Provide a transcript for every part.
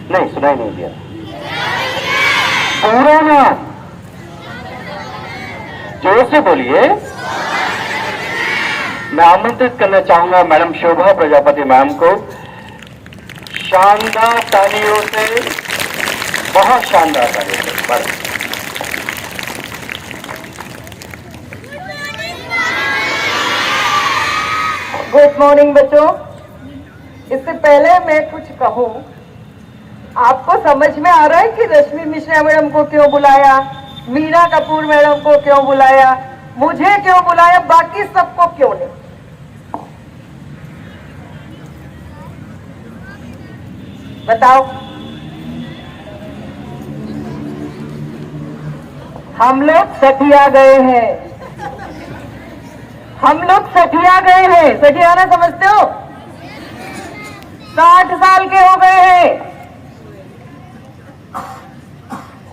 नहीं, सुनाई नहीं दिया। पूरा नाम जोर से बोलिए। मैं आमंत्रित करना चाहूंगा मैडम शोभा प्रजापति मैम को। शानदार तालियों से, बहुत शानदार तालियों से। गुड मॉर्निंग बच्चों। इससे पहले मैं कुछ कहूं, आपको समझ में आ रहा है कि रश्मि मिश्रा मैडम को क्यों बुलाया, मीना कपूर मैडम को क्यों बुलाया, मुझे क्यों बुलाया, बाकी सबको क्यों नहीं? बताओ। हम लोग सठिया गए हैं, हम लोग सठिया गए हैं। सठियाना समझते हो? 60 साल के हो गए हैं,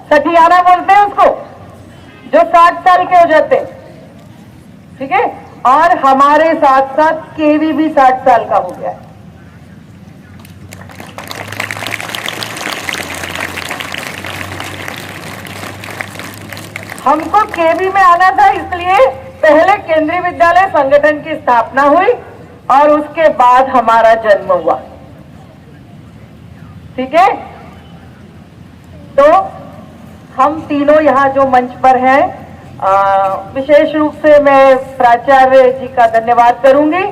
सठियाना बोलते हैं उसको, जो 60 साल के हो जाते हैं। ठीक है। और हमारे साथ साथ केवी भी 60 साल का हो गया है। हमको केवी में आना था, इसलिए पहले केंद्रीय विद्यालय संगठन की स्थापना हुई और उसके बाद हमारा जन्म हुआ। ठीक है। तो हम तीनों यहाँ जो मंच पर हैं, विशेष रूप से मैं प्राचार्य जी का धन्यवाद करूंगी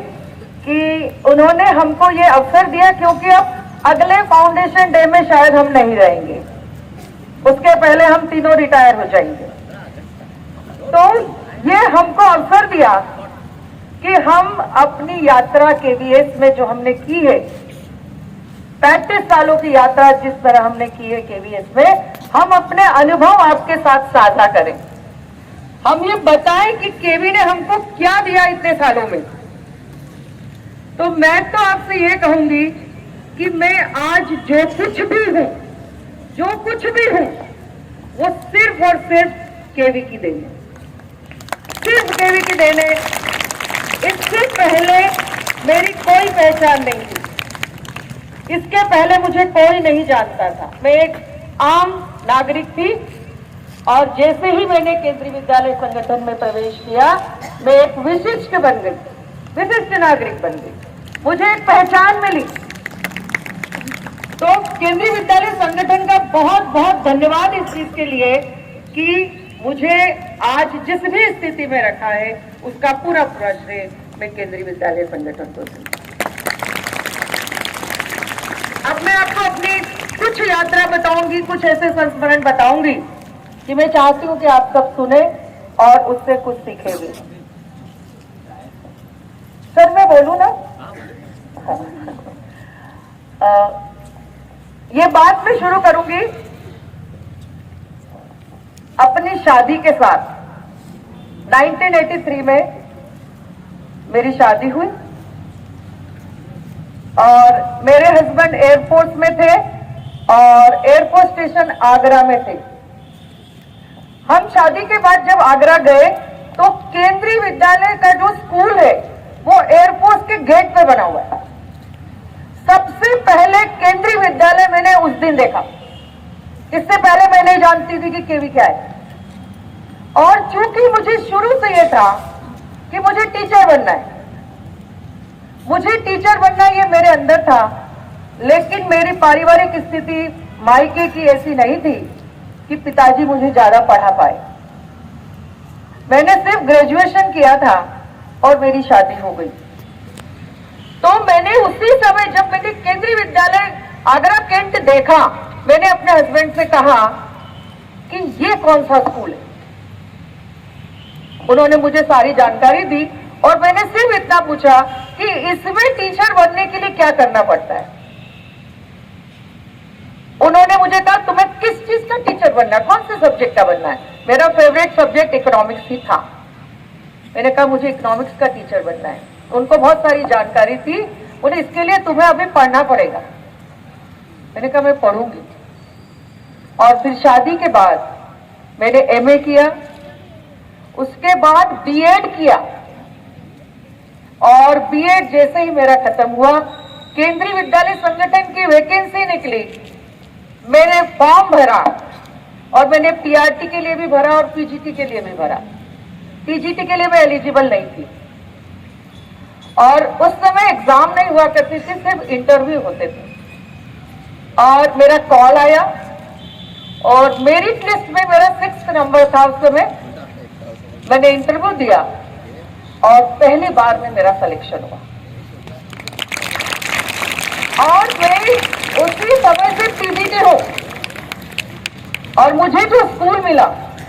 कि उन्होंने हमको ये अवसर दिया, क्योंकि अब अगले फाउंडेशन डे में शायद हम नहीं रहेंगे, उसके पहले हम तीनों रिटायर हो जाएंगे। तो ये हमको अवसर दिया कि हम अपनी यात्रा केवीएस में जो हमने की है, 35 सालों की यात्रा जिस तरह हमने की है केवीएस में, हम अपने अनुभव आपके साथ साझा करें। हम ये बताएं कि केवी ने हमको क्या दिया इतने सालों में। तो मैं तो आपसे ये कहूंगी कि मैं आज जो कुछ भी हूं, जो कुछ भी हूं, वो सिर्फ और सिर्फ केवी की देन है, सिर्फ केवी की देन है। इससे पहले मेरी कोई पहचान नहीं थी, इसके पहले मुझे कोई नहीं जानता था। मैं एक आम नागरिक थी और जैसे ही मैंने केंद्रीय विद्यालय संगठन में प्रवेश किया, मैं एक विशिष्ट बन गई, विशिष्ट नागरिक बन गई, मुझे एक पहचान मिली। तो केंद्रीय विद्यालय संगठन का बहुत बहुत धन्यवाद इस चीज के लिए कि मुझे आज जिस भी स्थिति में रखा है, उसका पूरा पूरा श्रेय मैं केंद्रीय विद्यालय संगठन को दूंगी। अब मैं आपको अपनी कुछ यात्रा बताऊंगी, कुछ ऐसे संस्मरण बताऊंगी कि मैं चाहती हूं कि आप सब सुने और उससे कुछ सीखे भी। सर मैं बोलूं ना? ये बात मैं शुरू करूंगी अपनी शादी के साथ। 1983 में मेरी शादी हुई और मेरे हस्बैंड एयरफोर्स में थे और एयरफोर्स स्टेशन आगरा में थे। हम शादी के बाद जब आगरा गए तो केंद्रीय विद्यालय का जो स्कूल है वो एयरफोर्स के गेट पे बना हुआ है। सबसे पहले केंद्रीय विद्यालय मैंने उस दिन देखा, इससे पहले मैं नहीं जानती थी कि केवी क्या है। और चूंकि मुझे शुरू से ये था कि मुझे टीचर बनना है, मुझे टीचर बनना ये मेरे अंदर था, लेकिन मेरी पारिवारिक स्थिति मायके की ऐसी नहीं थी कि पिताजी मुझे ज्यादा पढ़ा पाए। मैंने सिर्फ ग्रेजुएशन किया था और मेरी शादी हो गई। तो मैंने उसी समय जब मैंने केंद्रीय विद्यालय आगरा कैंट देखा, मैंने अपने हस्बैंड से कहा कि ये कौन सा स्कूल है। उन्होंने मुझे सारी जानकारी दी और मैंने सिर्फ इतना पूछा कि इसमें टीचर बनने के लिए क्या करना पड़ता है। उन्होंने मुझे कहा तुम्हें किस चीज का टीचर बनना है, कौन से सब्जेक्ट का बनना है। मेरा फेवरेट सब्जेक्ट इकोनॉमिक्स ही था। मैंने कहा मुझे इकोनॉमिक्स का टीचर बनना है। उनको बहुत सारी जानकारी थी, बोले इसके लिए तुम्हें अभी पढ़ना पड़ेगा। मैंने कहा मैं पढ़ूंगी। और फिर शादी के बाद मैंने एमए किया, उसके बाद बीएड किया और बीएड जैसे ही मेरा खत्म हुआ, केंद्रीय विद्यालय संगठन की वैकेंसी निकली मैंने फॉर्म भरा और मैंने पीआरटी के लिए भी भरा और पीजीटी के लिए भी भरा। पीजीटी के लिए मैं एलिजिबल नहीं थी और उस समय एग्जाम नहीं हुआ करती थी, सिर्फ इंटरव्यू होते थे। और मेरा कॉल आया और मेरिट लिस्ट में मेरा 6 नंबर था उस समय। मैंने इंटरव्यू दिया और पहली बार में मेरा सिलेक्शन हुआ और मैं उसी समय से पीजीटी हूं। और मुझे जो स्कूल मिला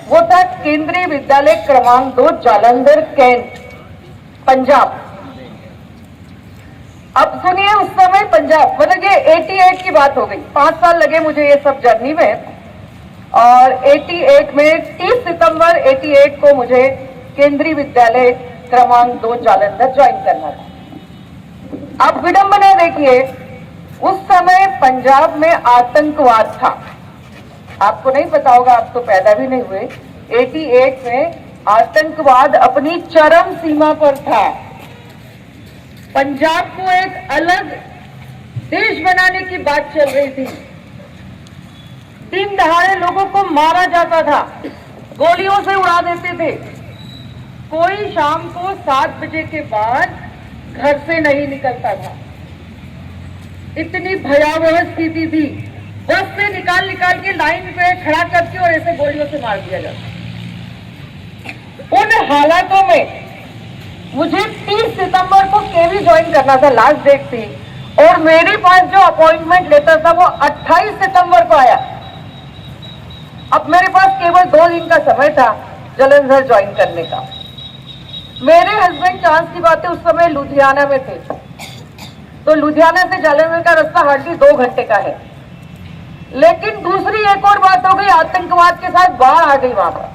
वो था केंद्रीय विद्यालय क्रमांक 2 जालंधर कैंट, पंजाब। अब सुनिए, उस समय पंजाब मतलब ये 88 की बात हो गई, 5 साल लगे मुझे ये सब जर्नी में। और 88 में 30 सितंबर 88 को मुझे केंद्रीय विद्यालय क्रमांक 2 जालंधर ज्वाइन करना था। अब विडंबना देखिए, उस समय पंजाब में आतंकवाद था। आपको नहीं पता होगा, आप तो पैदा भी नहीं हुए। 88 में आतंकवाद अपनी चरम सीमा पर था। पंजाब को एक अलग देश बनाने की बात चल रही थी। दिन दहाड़े लोगों को मारा जाता था, गोलियों से उड़ा देते थे। कोई शाम को 7 बजे के बाद घर से नहीं निकलता था। इतनी भयावह स्थिति थी। बस से निकाल निकाल के लाइन पे खड़ा करके और ऐसे गोलियों से मार दिया जाता। उन हालातों में मुझे 30 सितंबर को केवी ज्वाइन करना था, लास्ट डेट थी। और मेरे पास जो अपॉइंटमेंट लेटर था वो 28 सितंबर को आया। अब मेरे पास केवल 2 दिन का समय था जालंधर ज्वाइन करने का। मेरे हस्बैंड, चांस की बात है, उस समय लुधियाना में थे, तो लुधियाना से जालंधर का रास्ता हार्डली 2 घंटे का है। लेकिन दूसरी एक और बात हो गई, आतंकवाद के साथ बाढ़ आ गई वहां पर,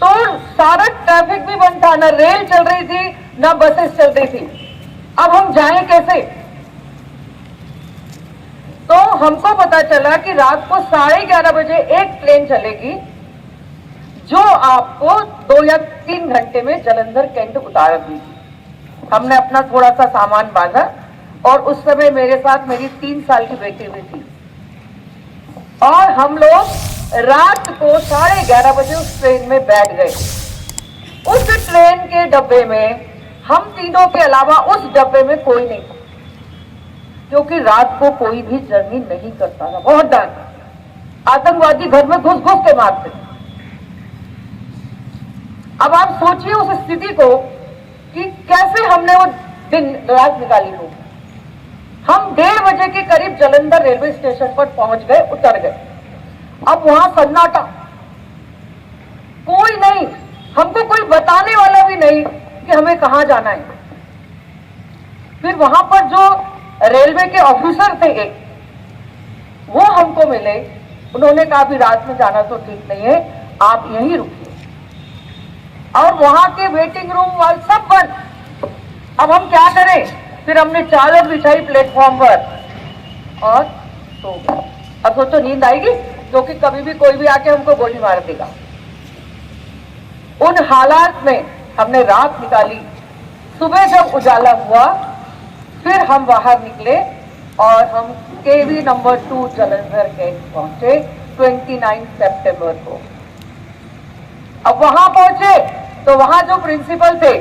तो सारा ट्रैफिक भी बंद था, ना रेल चल रही थी ना बसेस चल रही थी। अब हम जाएं कैसे? तो हमको पता चला कि रात को 11:30 बजे एक ट्रेन चलेगी जो आपको 2 या 3 घंटे में जालंधर कैंट उतार दी। हमने अपना थोड़ा सा सामान बांधा और उस समय मेरे साथ मेरी 3 साल की बेटी भी थी और हम लोग रात को 11:30 बजे उस ट्रेन में बैठ गए। उस ट्रेन के डब्बे में हम तीनों के अलावा उस डब्बे में कोई नहीं था, क्योंकि रात को कोई भी जर्नी नहीं करता था। बहुत डर, आतंकवादी घर में घुस घुस के मारते। अब आप सोचिए उस स्थिति को कि कैसे हमने वो दिन रात निकाली हो। हम 1:30 बजे के करीब जालंधर रेलवे स्टेशन पर पहुंच गए, उतर गए। अब वहां सन्नाटा, कोई नहीं, हमको कोई बताने वाला भी नहीं कि हमें कहां जाना है। फिर वहां पर जो रेलवे के ऑफिसर थे एक, वो हमको मिले। उन्होंने कहा भी रात में जाना तो ठीक नहीं है, आप यहीं रुकिए। और वहां के वेटिंग रूम वाले सब बंद। अब हम क्या करें? फिर हमने चादर बिछाई प्लेटफॉर्म पर और सो गए। अब सोचो नींद आएगी, क्योंकि कभी भी कोई भी आके हमको गोली मार देगा। उन हालात में हमने रात निकाली। सुबह जब उजाला हुआ फिर हम बाहर निकले और हम केवी नंबर 2 जालंधर कैंट पहुंचे 29 सितंबर को। अब वहां पहुंचे तो वहां जो प्रिंसिपल थे,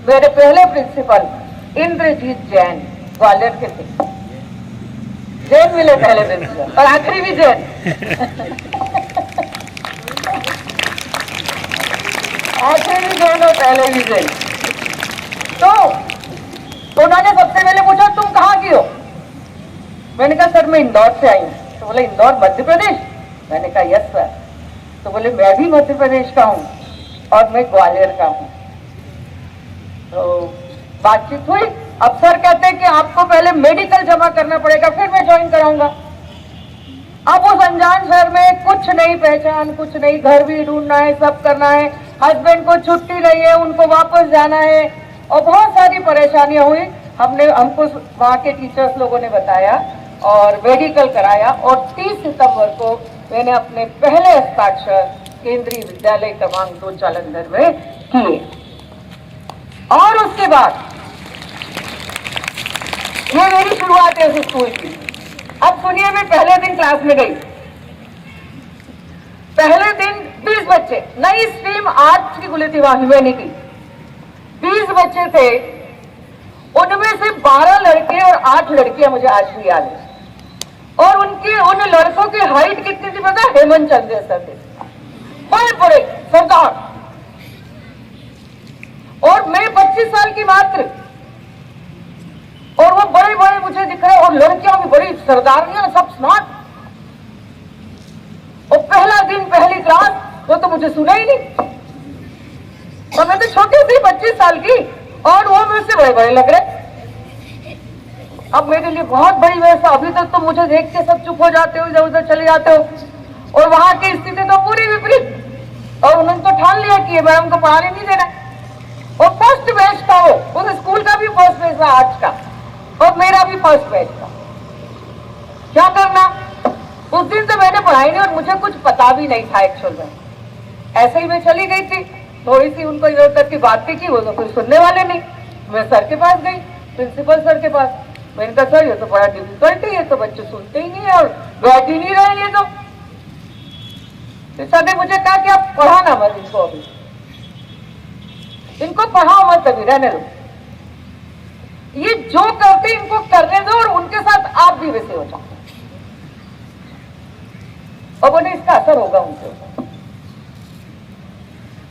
मेरे पहले प्रिंसिपल इंद्रजीत जैन ग्वालियर के थे। जैन मिले पहले प्रिंसिपल और आखिरी भी जैन। आखिरी भी जैन और पहले भी जैन। तो उन्होंने सबसे पहले पूछा तुम कहाँ की हो? मैंने कहा सर मैं इंदौर से आई हूँ। तो बोले इंदौर मध्य प्रदेश? मैंने कहा यस सर। तो बोले मैं भी मध्य प्रदेश का हूँ और मैं ग्वालियर का हूँ। तो बातचीत हुई। अब सर कहते हैं कि आपको पहले मेडिकल जमा करना पड़ेगा फिर मैं ज्वाइन कराऊंगा। अब उस अनजान शहर में कुछ नहीं पहचान, कुछ नहीं, घर भी ढूंढना है, सब करना है, हस्बैंड को छुट्टी नहीं है, उनको वापस जाना है और बहुत सारी परेशानियां हुई। हमको वहाँ के टीचर्स लोगों ने बताया और मेडिकल कराया और 30 सितंबर को मैंने अपने पहले हस्ताक्षर केंद्रीय विद्यालय क्रमांक 2 जालंधर में किए। और उसके बाद ये मेरी शुरुआत है उस स्कूल की। अब सुनिए, मैं पहले दिन क्लास में गई, पहले दिन 20 बच्चे, नई स्ट्रीम आर्ट्स की खुली थी वहां ह्यूमैनिटी, 20 बच्चे थे, उनमें से 12 लड़के और 8 लड़कियां मुझे आज भी याद है। और उन लड़कों की हाइट कितनी थी पता? हेमंत चंद्र जैसा थे, बड़े बड़े सरदार। और मैं 25 साल की मात्र, और वो बड़े बड़े मुझे दिख रहे, और लड़कियां भी बड़ी सरदारियां, सब स्मार्ट। और पहला दिन पहली क्लास, वो तो मुझे सुना ही नहीं, और मैं तो छोटी थी 25 साल की, और वो मुझसे बड़े बड़े लग रहे। अब मेरे लिए बहुत बड़ी व्यवस्था। अभी तक तो मुझे देख के सब चुप हो जाते हो, इधर उधर चले जाते हो, और वहां की स्थिति तो पूरी विपरीत। और उन्होंने तो ठान लिया कि मैडम को पढ़ाने नहीं देना। और फर्स्ट बैच था वो, उस स्कूल का भी फर्स्ट बैच था आर्ट्स का, और मेरा भी फर्स्ट बैच था। क्या करना? उस दिन तो मैंने पढ़ाई नहीं, और मुझे कुछ पता भी नहीं था एक्चुअल में। ऐसे ही मैं चली गई थी, थोड़ी सी उनको इधर उधर की बातें की, वो तो कोई सुनने वाले नहीं। मैं सर के पास गई, प्रिंसिपल सर के पास। मैंने कहा सर ये तो बड़ा डिफिकल्ट है, ये तो बच्चे सुनते ही नहीं है और बैठ ही नहीं रहे। ये तो सर ने मुझे कहा कि आप पढ़ाना मत इनको, अभी इनको पढ़ाओ मत, अभी रहने दो, ये जो करते इनको करने दो, और उनके साथ आप भी वैसे हो जाओ। और बोले इसका असर होगा उनके ऊपर।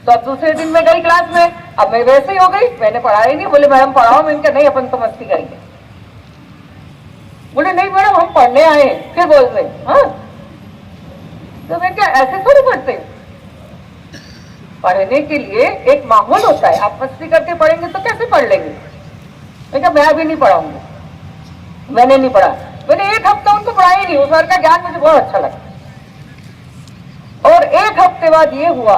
तो अब दूसरे दिन मैं गई क्लास में, अब मैं वैसे ही हो गई, मैंने पढ़ाया ही नहीं। बोले मैडम पढ़ाओ। मैंने कहा नहीं, अपन तो मस्ती करेंगे। बोले नहीं मैडम हम पढ़ने आए हैं। फिर बोल रहे हाँ, तो मैं क्या ऐसे थोड़ी पढ़ते? पढ़ने के लिए एक माहौल होता है, आप मस्ती करके पढ़ेंगे तो कैसे पढ़ लेंगे? मैं क्या मैं अभी नहीं पढ़ाऊंगी, मैंने नहीं पढ़ा। मैंने एक हफ्ता उनको पढ़ाया ही नहीं। उस सर का ज्ञान मुझे बहुत अच्छा लगा। और एक हफ्ते बाद ये हुआ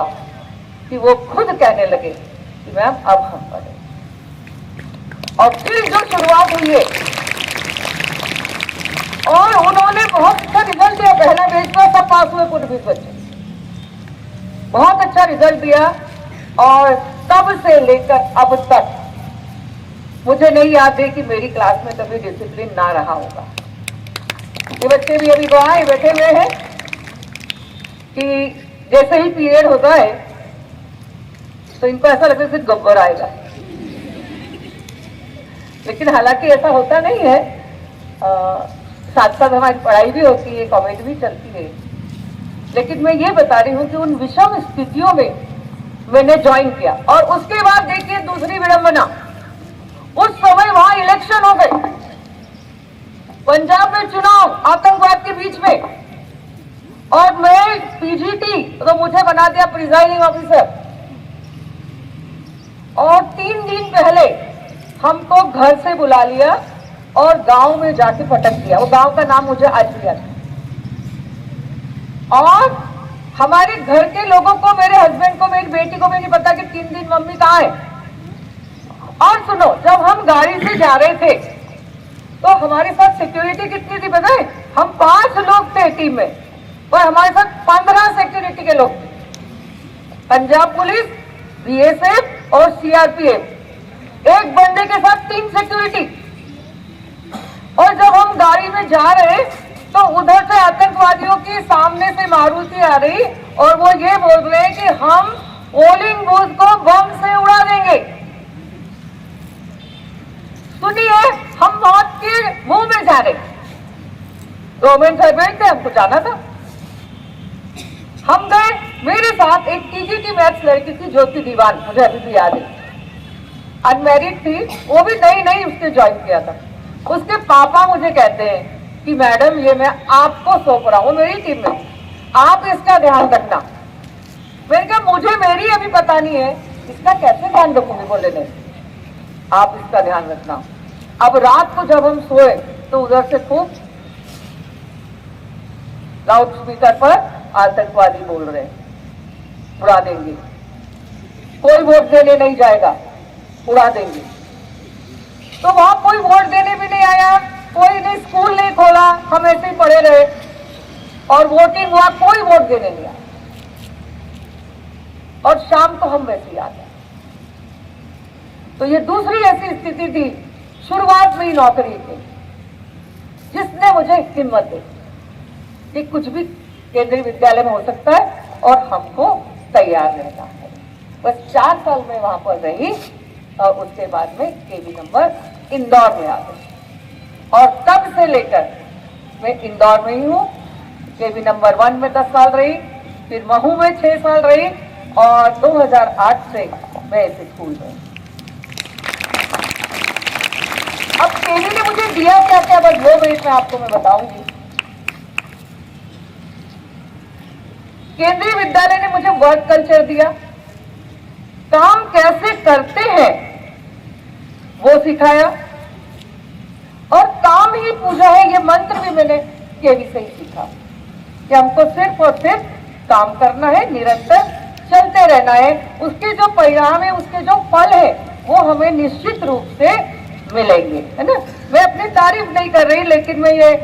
कि वो खुद कहने लगे कि मैम अब हम पढ़े। और फिर जो शुरुआत हुई है, और उन्होंने बहुत अच्छा रिजल्ट दिया। पहला बैच में सब पास हुए, कुछ 20 बच्चे, बहुत अच्छा रिजल्ट दिया। और तब से लेकर अब तक मुझे नहीं याद है कि मेरी क्लास में कभी डिसिप्लिन ना रहा होगा। ये बच्चे भी अभी वहां बैठे हुए हैं कि जैसे ही पीरियड होता है तो इनको ऐसा लगता है सिर्फ गब्बर आएगा, लेकिन हालांकि ऐसा होता नहीं है। साथ साथ हमारी पढ़ाई भी होती है, कॉमेडी भी चलती है। लेकिन मैं ये बता रही हूँ कि उन विषम स्थितियों में मैंने ज्वाइन किया। और उसके बाद देखिए दूसरी विडंबना, उस समय वहां इलेक्शन हो गए, पंजाब में चुनाव आतंकवाद के बीच में, और मैं पीजीटी, तो मुझे बना दिया प्रिजाइडिंग ऑफिसर। और 3 दिन पहले हमको घर से बुला लिया और गांव में जाके पटक दिया। वो गांव का नाम मुझे आज भी याद है। और हमारे घर के लोगों को, मेरे हस्बैंड को, मेरी बेटी को भी नहीं पता कि 3 दिन मम्मी कहाँ है। और सुनो, जब हम गाड़ी से जा रहे थे तो हमारे साथ सिक्योरिटी कितनी थी पता है? हम 5 लोग थे टीम में, और हमारे साथ 15 सिक्योरिटी के लोग थे। पंजाब पुलिस, बीएसएफ और सीआरपीएफ, एक बंदे के साथ 3 सिक्योरिटी। और जब हम गाड़ी में जा रहे तो उधर से आतंकवादियों की सामने से मारुति आ रही, और वो ये बोल रहे हैं कि हम पोलिंग बूथ को बम से उड़ा देंगे। सुनिए, हम मौत के मुंह में जा रहे। गवर्नमेंट सर्वेंट थे, हमको जाना था। हम गए, मेरे साथ एक टीजीटी मैथ्स लड़की थी, ज्योति दीवान, मुझे अभी भी याद है, अनमैरिड थी, वो भी नई नई उसने ज्वाइन किया था। उसके पापा मुझे कहते हैं कि मैडम ये मैं आपको सौंप रहा हूँ, मेरी टीम में, आप इसका ध्यान रखना। मैंने कहा मुझे मेरी अभी पता नहीं है, इसका कैसे ध्यान रखूंगी? बोले नहीं, आप इसका ध्यान रखना। अब रात को जब हम सोए तो उधर से खूब लाउड स्पीकर पर आतंकवादी बोल रहे हैं, उड़ा देंगे, कोई वोट देने नहीं जाएगा, उड़ा देंगे। तो वहां कोई वोट देने भी नहीं आया, कोई नहीं, स्कूल नहीं खोला, हम ऐसे ही पड़े रहे, और वोटिंग हुआ, कोई वोट देने नहीं आया। और शाम को हम वैसे ही आ गए। तो ये दूसरी ऐसी स्थिति थी, शुरुआत में ही नौकरी थी। जिसने मुझे हिम्मत दी कि कुछ भी केंद्रीय विद्यालय में हो सकता है और हमको तैयार रहना है। बस 4 साल में वहां पर रही और उसके बाद में केवी नंबर इंदौर में आ गई और तब से लेकर मैं इंदौर में ही हूँ। केवी नंबर 1 में 10 साल रही, फिर महू में 6 साल रही और 2008 से मैं इस स्कूल में। अब केवी ने मुझे दिया क्या क्या, बस 2 मिनट में आपको मैं बताऊंगी। केंद्रीय विद्यालय ने मुझे वर्क कल्चर दिया, काम कैसे करते हैं वो सिखाया और काम ही पूजा है, ये मंत्र भी मैंने केवी से ही सीखा कि हमको सिर्फ और सिर्फ काम करना है, निरंतर चलते रहना है। उसके जो परिणाम है, उसके जो फल है वो हमें निश्चित रूप से मिलेंगे, है ना। मैं अपनी तारीफ नहीं कर रही, लेकिन मैं ये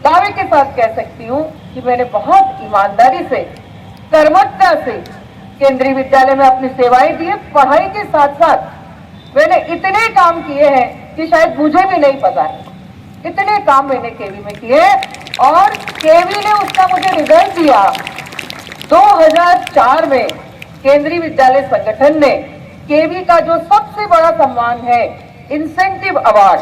दावे के साथ कह सकती हूँ कि मैंने बहुत ईमानदारी से, कर्मठता से केंद्रीय विद्यालय में अपनी सेवाएं दी है। पढ़ाई के साथ साथ मैंने इतने काम किए हैं कि शायद मुझे भी नहीं पता है, इतने काम मैंने केवी में किए और केवी ने उसका मुझे रिजल्ट दिया। 2004 में केंद्रीय विद्यालय संगठन ने केवी का जो सबसे बड़ा सम्मान है इंसेंटिव अवार्ड,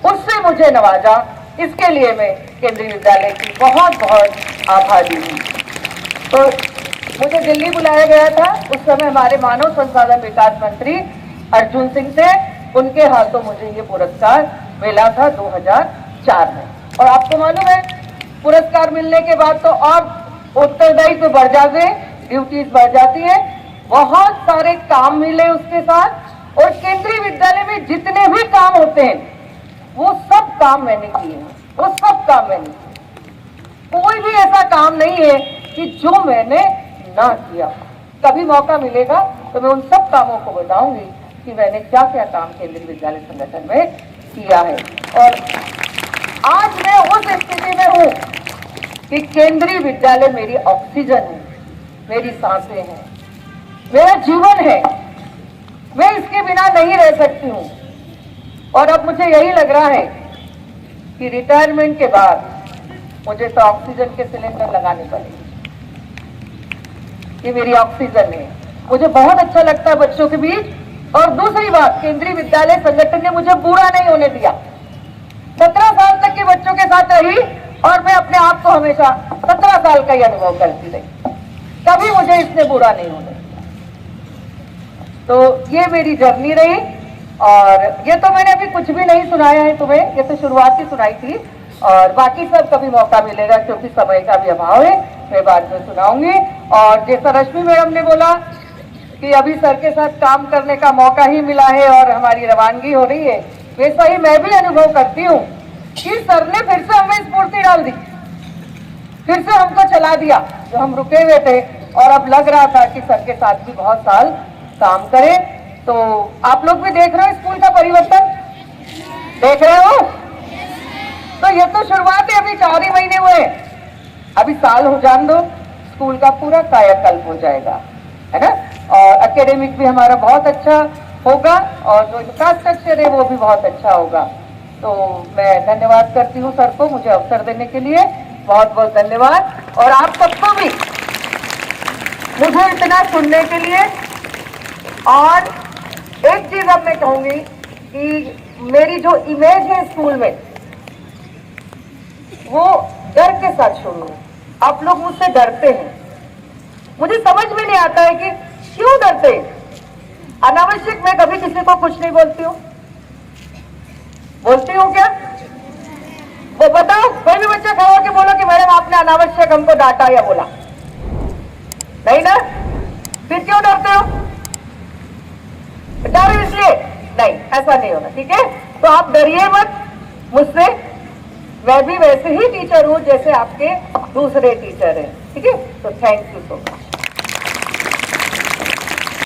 उससे मुझे नवाजा। इसके लिए मैं केंद्रीय विद्यालय की बहुत बहुत आभारी हूँ। तो मुझे दिल्ली बुलाया गया था, उस समय हमारे मानव संसाधन विकास मंत्री अर्जुन सिंह थे, उनके हाथों मुझे ये पुरस्कार मिला था 2004 में। और आपको मालूम है पुरस्कार मिलने के बाद तो और उत्तरदायित्व बढ़ जाते हैं, ड्यूटीज बढ़ जाती है, बहुत सारे काम मिले उसके साथ। और केंद्रीय विद्यालय में जितने भी काम होते हैं वो सब काम मैंने किए हैं, वो सब काम मैंने किए। कोई भी ऐसा काम नहीं है कि जो मैंने ना किया। कभी मौका मिलेगा तो मैं उन सब कामों को बताऊंगी कि मैंने क्या क्या काम केंद्रीय विद्यालय संगठन में किया है। और आज मैं उस स्थिति में हूं कि केंद्रीय विद्यालय मेरी ऑक्सीजन है, मेरी सांसें हैं, मेरा जीवन है। मैं इसके बिना नहीं रह सकती हूँ। और अब मुझे यही लग रहा है कि रिटायरमेंट के बाद मुझे तो ऑक्सीजन के सिलेंडर लगाने पड़ेंगे। ये मेरी ऑक्सीजन है, मुझे बहुत अच्छा लगता है बच्चों के बीच। और दूसरी बात, केंद्रीय विद्यालय संगठन ने मुझे बूढ़ा नहीं होने दिया। 17 साल तक के बच्चों के साथ रही और मैं अपने आप को हमेशा 17 साल का ही अनुभव करती रही, कभी मुझे इसने बूढ़ा नहीं होने दिया। तो ये मेरी जर्नी रही। और ये तो मैंने अभी कुछ भी नहीं सुनाया है तुम्हें, ये तो शुरुआत ही सुनाई थी। और बाकी सब कभी मौका मिलेगा, क्योंकि समय का भी अभाव है, मैं बाद में सुनाऊंगी। और जैसा रश्मि मैडम ने बोला कि अभी सर के साथ काम करने का मौका ही मिला है और हमारी रवानगी हो रही है, वैसा ही मैं भी अनुभव करती हूँ कि सर ने फिर से हमें स्फूर्ति डाल दी, फिर से हमको चला दिया जो हम रुके हुए थे। और अब लग रहा था कि सर के साथ भी बहुत साल काम करें। तो आप लोग भी देख रहे हो स्कूल का परिवर्तन, देख रहे हो? तो ये तो शुरुआत है, अभी 4 ही महीने हुए, अभी साल हो जान दो, स्कूल का पूरा कायाकल्प हो जाएगा, है ना। और एकेडमिक भी हमारा बहुत अच्छा होगा और जो इंफ्रास्ट्रक्चर है वो भी बहुत अच्छा होगा। तो मैं धन्यवाद करती हूँ सर को मुझे अवसर देने के लिए, बहुत बहुत धन्यवाद। और आप सबको भी मुझे इतना सुनने के लिए। और एक चीज अब मैं कहूंगी कि मेरी जो इमेज है स्कूल में वो डर के साथ शुरू है। आप लोग मुझसे डरते हैं, मुझे समझ में नहीं आता है कि क्यों डरते हैं। अनावश्यक मैं कभी किसी को कुछ नहीं बोलती हूँ, बोलती हूँ क्या? वो बताओ, कोई भी बच्चा खड़ा होकर बोलो कि मैडम आपने अनावश्यक हमको डांटा या बोला, नहीं ना? फिर क्यों डरते हो? डर इसलिए नहीं, ऐसा नहीं होना, ठीक है? तो आप डरिए मत मुझसे, मैं भी वैसे ही टीचर हूं जैसे आपके दूसरे टीचर हैं, ठीक है? तो थैंक यू सो मच।